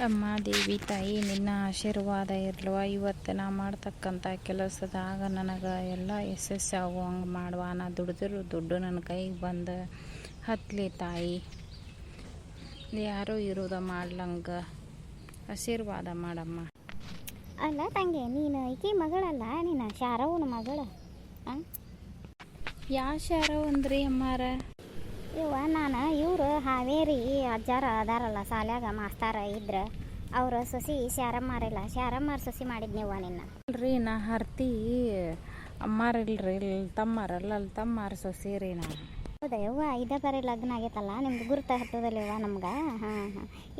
ಅಮ್ಮ ದೇವಿ ತಾಯಿ ನಿನ್ನ ಆಶೀರ್ವಾದ ಇರ್ಲವ. ಇವತ್ತು ನಾ ಮಾಡ್ತಕ್ಕಂಥ ಕೆಲಸದಾಗ ನನಗೆ ಎಲ್ಲ ಯಶಸ್ಸು ಆಗುವಂಗೆ ಮಾಡುವ. ನಾ ದುಡ್ದಿರೋ ದುಡ್ಡು ನನ್ನ ಕೈಗೆ ಬಂದು ಹತ್ತಲಿ ತಾಯಿ. ಯಾರೂ ಇರೋದ ಮಾಡ್ಲಂಗೆ ಆಶೀರ್ವಾದ ಮಾಡಮ್ಮ. ಅಲ್ಲ ತಂಗಿ, ನೀನು ಈಕಿ ಮಗಳಲ್ಲ, ನೀನು ಶಾರವನ ಮಗಳು. ಯಾವ ಶಾರವ್ ಅಂದ್ರಿ ಅಮ್ಮಾರ? ನಾನು ಇವರು ಹಾವೇರಿ ಅಜ್ಜಾರ ಅದಾರಲ್ಲ, ಸಾಲ್ಯಾಗ ಮಾಸ್ತಾರ ಇದ್ರ ಅವ್ರ ಸೊಸಿ ಶಾರಮ್ಮಾರಿಲ್ಲ, ಶಾರಮ್ಮಾರ ಸೊಸಿ ಮಾಡಿದ್ನಿವ್ವ ನಿನ್ನ. ಅಲ್ರಿ ನಾ ಹರ್ತಿ ಅಮ್ಮಾರಿಲ್ರಿ, ತಮ್ಮಾರಲ್ಲ, ಅಲ್ಲಿ ತಮ್ಮಾರ ಸೊಸಿ ರೀ ನಾನು. ಹೌದಾ ಯವ್ವ, ಇದೇ ಬರೀ ಲಗ್ನ ಆಗೈತಲ್ಲ ನಿಮ್ದು ಗುರುತ ಹತ್ತದಲ್ಲಿವ್ವ ನಮ್ಗೆ.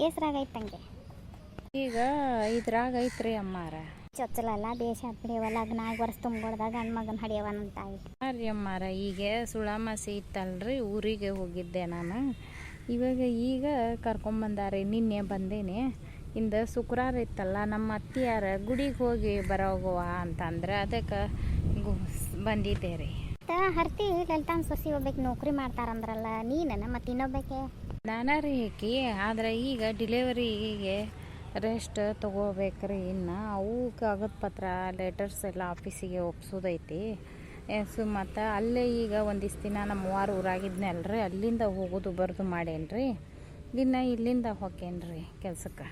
ಹೆಸ್ರಾಗೈತೆ ತಂಗಿ? ಈಗ ಇದ್ರಾಗ ಐತ್ರಿ ಅಮ್ಮಾರ. ಚೊಚ್ಚಲಲ್ಲ ದೇಶ ಹತ್ತಿಡಿಯವ, ಲಗ್ನ ಆಗಿ ವರ್ಷ ತುಂಬಿಡ್ದಾಗ ಗಂಡು ಮಗನ ಹಡಿಯವ ನಮ್ಮ ತಾಯಿ. ರೀ ಅಮ್ಮಾರ, ಈಗ ಸುಳಾಮಾಸಿ ಇತ್ತಲ್ರಿ, ಊರಿಗೆ ಹೋಗಿದ್ದೆ ನಾನು. ಈಗ ಕರ್ಕೊಂಬಂದಾರಿ, ನಿನ್ನೆ ಬಂದೇನೆ. ಇಂದ ಶುಕ್ರವಾರ ಇತ್ತಲ್ಲ, ನಮ್ಮ ಅತ್ತಿಯಾರ ಗುಡಿಗೆ ಹೋಗಿ ಬರೋಗುವ ಅಂತಂದ್ರೆ ಅದಕ್ಕೆ ಬಂದಿದ್ದೆ ರೀ. ಹರ್ತಿ ಲಲಿತಾನ್ ಸೊಸಿ ಹೋಗ್ಬೇಕು ನೌಕರಿ ಮಾಡ್ತಾರಂದ್ರಲ್ಲ, ನೀನ ಮತ್ತೆ ಇನ್ನೊಬ್ಬಕ್ಕೆ? ನಾನಾ ರೀ ಹೇಕಿ, ಆದ್ರೆ ಈಗ ಡಿಲಿವರಿಗೆ ರೆಸ್ಟ್ ತೊಗೋಬೇಕ್ರಿ. ಇನ್ನು ಅವು ಕಾಗದ ಪತ್ರ ಲೆಟರ್ಸ್ ಎಲ್ಲ ಆಫೀಸಿಗೆ ಒಪ್ಸೋದೈತಿ. ಮತ್ತು ಅಲ್ಲೇ ಈಗ ಒಂದಿಷ್ಟು ದಿನ ನಮ್ಮ ಅವ್ವಾರು ಊರಾಗಿದ್ನಲ್ರಿ, ಅಲ್ಲಿಂದ ಹೋಗೋದು ಬರೋದು ಮಾಡೇನ್ರಿ. ಇನ್ನು ಇಲ್ಲಿಂದ ಹೊಕ್ಕೇನ್ರಿ ಕೆಲ್ಸಕ್ಕೆ.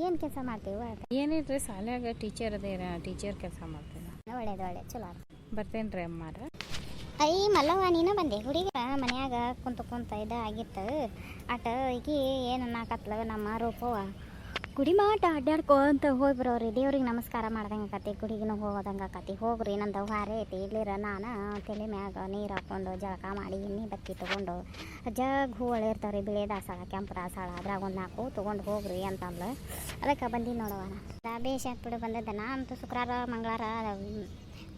ಏನು ಕೆಲಸ ಮಾಡ್ತೀವಿ? ಏನಿಲ್ರಿ, ಶಾಲ್ಯಾಗ ಟೀಚರ್ ಟೀಚರ್ ಕೆಲಸ ಮಾಡ್ತೀನಿ. ಒಳ್ಳೇದು ಚಲೋ. ಬರ್ತೇನೆ ರೀ ಅಮ್ಮಾರ. ಮಲ್ಲವ್ವ, ನೀನು ಬಂದೆ ಹುಡುಗ ಮನ್ಯಾಗ ಕುಂತ ಇದಾಗಿತ್ತು. ಆಟ ಈಗಿ ಏನು ನಾಕತ್ಲ ನಮ್ಮ ರೂಪವ ಗುಡಿ ಮಾಟ ಅಡ್ಡಾಡ್ಕೊ ಅಂತ ಹೋಗಿ ಬರೋರಿ. ದೇವ್ರಿಗೆ ನಮಸ್ಕಾರ ಮಾಡ್ದಂಗೆ ಆಕತಿ, ಗುಡಿಗೂ ಹೋಗೋದಂಗೆ ಆಕತಿ. ಹೋಗ್ರಿ, ನಂದು ಹಾರೆ ಐತಿ ಇಲ್ಲಿರ. ನಾನು ತಲೆ ಮ್ಯಾಗ ನೀರು ಹಾಕ್ಕೊಂಡು ಜಳಕ ಮಾಡಿ ಎಣ್ಣೆ ಬತ್ತಿ ತೊಗೊಂಡು ಜಗ್ ಹೂಗಳು ಇರ್ತಾವ್ರಿ, ಬಿಳೆ ದಾಸಾಳ, ಕೆಂಪು ದಾಸಾಳ, ಅದ್ರಾಗ ಒಂದು 4 ತೊಗೊಂಡು ಹೋಗ್ರಿ ಅಂತಂದ್ಲು. ಅದಕ್ಕೆ ಬಂದು ನೋಡುವ. ಬೇಷ ಹಾಕ್ಬಿಡು ಬಂದದ್ದು. ನಾ ಅಂತೂ ಶುಕ್ರವಾರ ಮಂಗಳವಾರ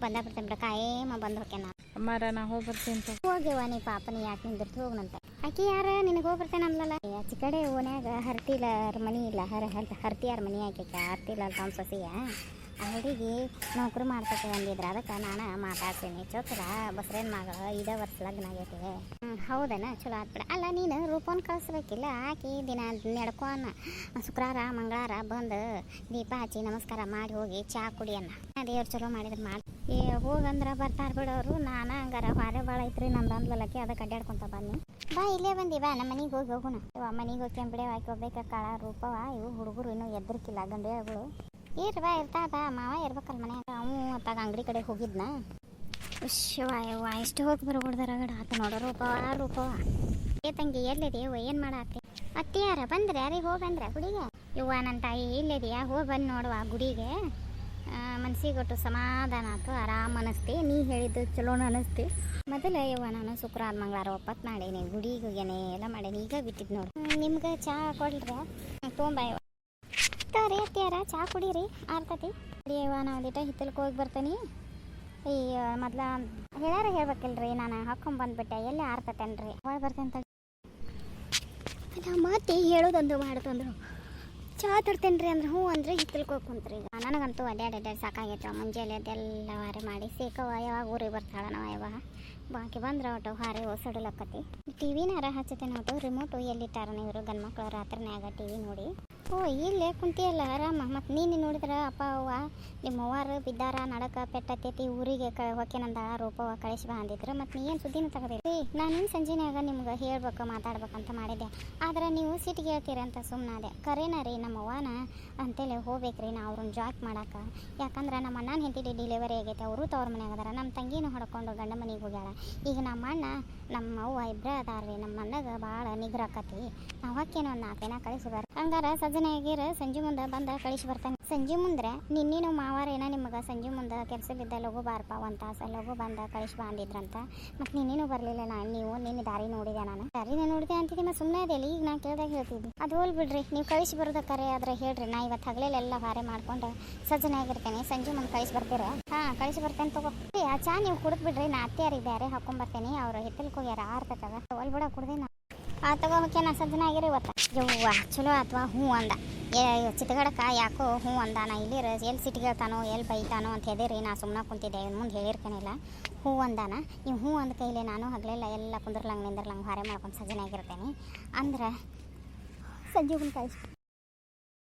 ಬರ್ತೀನಿ ಬಿಡ, ಕಾಯೇಮ ಬಂದು ಹೋಕೆ. ನಾ ಅಮ್ಮಾರ ನಾ ಹೋಗಿ ಬರ್ತೀನಿ. ಹೋಗ್ಯವ ನೀ ಪಾಪ, ನೀ ಯಾಕೆ ನಿಂದಿರ್ತು ಹೋಗ್ನಂತ. ಆಕಿ ಯಾರ ನಿನಗೆ ಹೋಗಿ ಬರ್ತೇನೆ ಅನ್ಲಲ್ಲ. ಆಚೆ ಕಡೆ ಓನ್ಯಾಗ ಹರ್ತಿಲಾರ ಮನಿ ಇಲ್ಲ, ಹರ್ತಿಯಾರ ಮನಿ ಹಾಕೈತೆ. ಹರ್ತಿಲ್ಲ ತಮ್ಮ ಸೊಸಿಯ ಆ ಹುಡುಗಿ ನೌಕರಿ ಮಾಡ್ತೈತೆ ಅಂದಿದ್ರೆ, ಅದಕ್ಕೆ ನಾನು ಮಾತಾಡ್ತೀನಿ. ಚೊಚ್ಚಲ ಬಸ್ರೇನ್ ಮಗಳು, ಇದೇ ವರ್ಷ ಲಗ್ನ ಆಗೈತೆ. ಹೌದನ, ಚಲೋ ಆತ್ಬಿಡ. ಅಲ್ಲ ನೀನು ರೂಪನ್ ಕಳಿಸ್ಬೇಕಿಲ್ಲ, ಆಕಿ ದಿನ ನಡ್ಕೋನ ಶುಕ್ರವಾರ ಮಂಗಳವಾರ ಬಂದು ದೀಪ ಹಚ್ಚಿ ನಮಸ್ಕಾರ ಮಾಡಿ ಹೋಗಿ ಚಾ ಕುಡಿಯನ್ನ. ದೇವ್ರು ಚಲೋ ಮಾಡಿದ್ರೆ ಮಾಡಿ ಹೋಗಂದ್ರೆ ಬರ್ತಾರೆ ಬಿಡೋರು. ನಾನು ಹಂಗಾರ ಹೊರೆ ಭಾಳ ಐತ್ರಿ ನಂದು ಅಂದ್ಲಕ್ಕೆ, ಅದಕ್ಕೆ ಅಡ್ಡಾಡ್ಕೊಂತ ಬನ್ನಿ. ಬಾ ಇಲ್ಲೇ ಬಂದಿ, ಬಾ ನಮ್ಮ ಮನೆಗೆ ಹೋಗಿ ಹೋಗೋಣ. ಮನೆಗೆ ಹೋಗಿ ಕೆಂಪಿಡೆ ಹಾಕಿ ಹೋಗ್ಬೇಕ ಕಾಳ ರೂಪವ. ಇವು ಹುಡುಗರು ಇನ್ನೂ ಎದ್ರಕಿಲ್ಲ, ಗಂಡುಗಳು ಬಾ ಇರ್ತಾವ. ಮಾವ ಇರ್ಬೇಕಲ್ಲ ಮನ್ಯಾಗ. ಅವು ಅತ್ತಾಗ ಅಂಗಡಿ ಕಡೆ ಹೋಗಿದ್ನ. ಯವ್ವ ಎಷ್ಟು ಹೋಗಿ ಬರೋಗಡ ಆತ ನೋಡೋ ರೂಪವ. ತಂಗಿ ಎಲ್ಲಿದೆಯವ್ವ, ಏನು ಮಾಡಾತಿ? ಅತ್ತಿಯಾರ ಬಂದ್ರೆ ಯಾರಿಗೆ ಹೋಗಂದ್ರೆ ಗುಡಿಗೆ? ಯವ್ವ ನನ್ನ ತಾಯಿ ಇಲ್ಲಿದೆಯಾ, ಹೋಗಿ ಬಂದು ನೋಡುವ ಗುಡಿಗೆ. ಮನ್ಸಿಗೊಟ್ಟು ಸಮಾಧಾನ ಆಯ್ತು, ಆರಾಮ್ ಅನಿಸ್ತಿ. ನೀ ಹೇಳಿದ್ದು ಚಲೋನ ಅನಿಸ್ತಿ. ಮೊದಲೇ ಯವ್ವ ನಾನು ಶುಕ್ರವಾರ ಮಂಗಳವಾರ ಒಪ್ಪತ್ತು ಮಾಡೀನಿ, ಗುಡಿಗೆ ಹೋಗ್ಯಾನೆ, ಎಲ್ಲ ಮಾಡೀನಿ. ಈಗ ಬಿಟ್ಟಿದ್ದು ನೋಡು. ನಿಮ್ಗೆ ಚಹಾ ಕೊಡ್ರಿ? ತೊಗೊಂಬಾಯವ್ವ. ರೀ ಅತ್ತಿಯಾರ ಚಹಾ ಕುಡೀರಿ, ಆರ್ತತಿ. ಕುಡಿಯವ್ವ, ನಾವು ಒಂದಿಟ ಹಿತ್ತಲ್ಗೆ ಹೋಗಿ ಬರ್ತೀನಿ. ಈ ಮೊದ್ಲ ಹೇಳ್ಬೇಕಿಲ್ರಿ, ನಾನು ಹಾಕೊಂಡ್ ಬಂದ್ಬಿಟ್ಟೆ. ಎಲ್ಲಿ ಆರ್ತತೇನ್ರಿ, ಒಳಗೆ ಬರ್ತೇನೆ. ಮತ್ತೆ ಹೇಳೋದೊಂದು ಮಾಡೋದೊಂದು. ಚಹಾ ತರ್ತೇನೆ ರೀ ಅಂದ್ರೆ ಹ್ಞೂ ಅಂದ್ರೆ ಹಿತ್ತಲ್ಗೆ ಹೋಗಿ ಕುಂತ್ರಿ. ಈಗ ನನಗಂತೂ ಅಡ್ಡಾಡಿ ಸಾಕಾಗೈತೆ. ಮುಂಜಾನೆ ಅದೆಲ್ಲ ಹಾರೆ ಮಾಡಿ ಸೇಕವ. ಯಾವಾಗ ಊರಿಗೆ ಬರ್ತಾಳ ನಾವು ಬಾಕಿ ಬಂದ್ರೆ ಒಟ್ಟು ಹಾರೆ ಹೊಸಡಲಕ್ಕತಿ. ಟಿವಿನಾರ ಹಚ್ಚತೇನೆ ಒಟ್ಟು. ರಿಮೋಟು ಎಲ್ಲಿಟ್ಟಾರ ಇವರು ಗಂಡು ಮಕ್ಕಳು ರಾತ್ರಿನಾಗ ಟಿವಿ ನೋಡಿ. ಓ ಇಲ್ಲೇ ಕುಂತಿಯಲ್ಲ ಆರಾಮ. ಮತ್ತು ನೀನು ನೋಡಿದ್ರೆ ಅಪ್ಪ ಅವ್ವ ನಿಮ್ಮ ಅವ್ವಾರು ಬಿದ್ದಾರ, ನಡಕ ಪೆಟ್ಟತ್ತೈತಿ, ಊರಿಗೆ ಹೊಕ್ಕೇನಂದ ರೂಪವ ಕಳಿಸಿ ಬಾ ಅಂದಿದ್ರು. ಮತ್ತು ನೀ ಏನು ಸುದ್ದಿನ ತಗೋದಿರಿ. ನಾನು ಸಂಜೆನಾಗ ನಿಮ್ಗೆ ಹೇಳ್ಬೇಕು ಮಾತಾಡ್ಬೇಕಂತ ಮಾಡಿದ್ದೆ, ಆದ್ರೆ ನೀವು ಸಿಟಿಗೆ ಹೇಳ್ತೀರಿ ಅಂತ ಸುಮ್ಮನಾದೆ. ಕರೇನ ರೀ ನಮ್ಮ ಅವ್ವನ ಅಂತೇಳಿ ಹೋಗ್ಬೇಕ್ರಿ ನಾ ಅವ್ರನ್ನ ಜಾಕ್ ಮಾಡಕ್ಕೆ. ಯಾಕಂದ್ರೆ ನಮ್ಮ ಅಣ್ಣನ ಹೆಂಡತಿ ಡಿಲಿವರಿ ಆಗೈತೆ, ಅವರು ತವ್ರ ಮನೆಯಾಗ ಅದಾರ. ನಮ್ಮ ತಂಗಿನೂ ಹೊಡ್ಕೊಂಡು ಗಂಡ ಮನೆಗೆ ಹೋಗ್ಯಾಳ. ಈಗ ನಮ್ಮ ಅಣ್ಣ ನಮ್ಮ ಅವ್ವ ಇಬ್ಬರೇ ಅದಾರ್ರಿ. ನಮ್ಮ ಅಣ್ಣಗೆ ಭಾಳ ನಿಗ್ರಾಕತಿ. ನಾವು ಹೊಕ್ಕೇನೋ ಒಂದು 4 ದಿನ ಕಳಿಸಿ ಬರ್ರಿ. ಹಂಗಾರ ಸಜ್ಜನಾಗಿರ ಸಂಜೆ ಮುಂದೆ ಬಂದ ಕಳಿಸಿ ಬರ್ತಾನೆ. ಸಂಜೆ ಮುಂದ್ರೆ ನಿನ್ನೇನು ಮಾವಾರ ಏನ ನಿಮಗೆ ಸಂಜೆ ಮುಂದೆ ಕೆಲಸ ಬಿದ್ದ ಲಘು ಬಾರಪ್ಪ ಒಂದು ತಾಸು ಲಘು ಬಂದ ಕಳಿಸಿ ಬಾ ಅಂದಿದ್ರಂತ. ಮತ್ತು ನೀನೇನು ಬರಲಿಲ್ಲ. ನೀವು ನಿನ್ನ ದಾರಿ ನೋಡಿದೆ, ನಾನು ದಾರಿನ ನೋಡಿದೆ ಅಂತಿದ್ದೆ. ಮತ್ತು ಸುಮ್ಮನೆ ಅದೇಲಿ ಈಗ ನಾನು ಕೇಳ್ದಾಗ ಹೇಳ್ತಿದ್ದೆ. ಅದು ಹೋಲ್ ಬಿಡ್ರಿ, ನೀವು ಕಳಿಸಿ ಬರೋದ ಕರೆ ಆದ್ರೆ ಹೇಳ್ರಿ. ನಾ ಇವತ್ತು ಹಗಲೆಲ್ಲ ಹಾರೆ ಮಾಡ್ಕೊಂಡು ಸಜ್ಜನಾಗಿರ್ತೇನೆ. ಸಂಜೆ ಮುಂದೆ ಕಳಿಸಿ ಬರ್ತೀರ? ಹಾಂ ಕಳಿಸಿ ಬರ್ತೇನೆ ತಗೋ. ಆ ಚಾ ನೀವು ಕುಡಿದು ಬಿಡ್ರಿ, ನಾ ಅತ್ತೆಯಾರಿಗೆ ಬೇರೆ ಹಾಕೊಂಡ್ಬರ್ತೇನೆ. ಅವ್ರು ಹಿತ್ತಲ್ಗೆ ಹೋಗ್ಯಾರ, ಆರ್ತದ ಒಲ್ ಬಿಡ ಕುಡ್ದೆ. ನಾ ತಗೋ ಹೋಕೆ, ನಾ ಸಜ್ಜನಾಗಿರಿ ಇವತ್ತು. ಯವ್ವ ಚಲೋ ಅಥವಾ ಹ್ಞೂ ಅಂದ. ಚಿತ್ಗಡಕ ಯಾಕೋ ಹ್ಞೂ ಅಂದಾನ. ಇಲ್ಲಿ ಎಲ್ಲಿ ಸಿಟ್ಟಿಗೆ ಹೇಳ್ತಾನೋ ಎಲ್ಲಿ ಬೈತಾನೋ ಅಂತ ಹೇಳಿರಿ. ನಾ ಸುಮ್ಮನೆ ಕುಂತಿದ್ದೆ, ಇವ್ನ ಮುಂದೆ ಹೇಳಿರ್ತಾನಿಲ್ಲ. ಹ್ಞೂ ಅಂದಾನ. ನೀವು ಹ್ಞೂ ಅಂದ ಕೈಲೇ ನಾನು ಹಗಲೆಲ್ಲ ಎಲ್ಲ ಕುಂದ್ರಲಂಗೆ ನಿಂದ್ರಲಂಗೆ ಹಾರೆ ಮಾಡ್ಕೊಂಡು ಸಜ್ಜನಾಗಿರ್ತೇನೆ ಅಂದ್ರೆ ಸಂಜೆ ಮುಂದೆ ಕಳಿಸಿ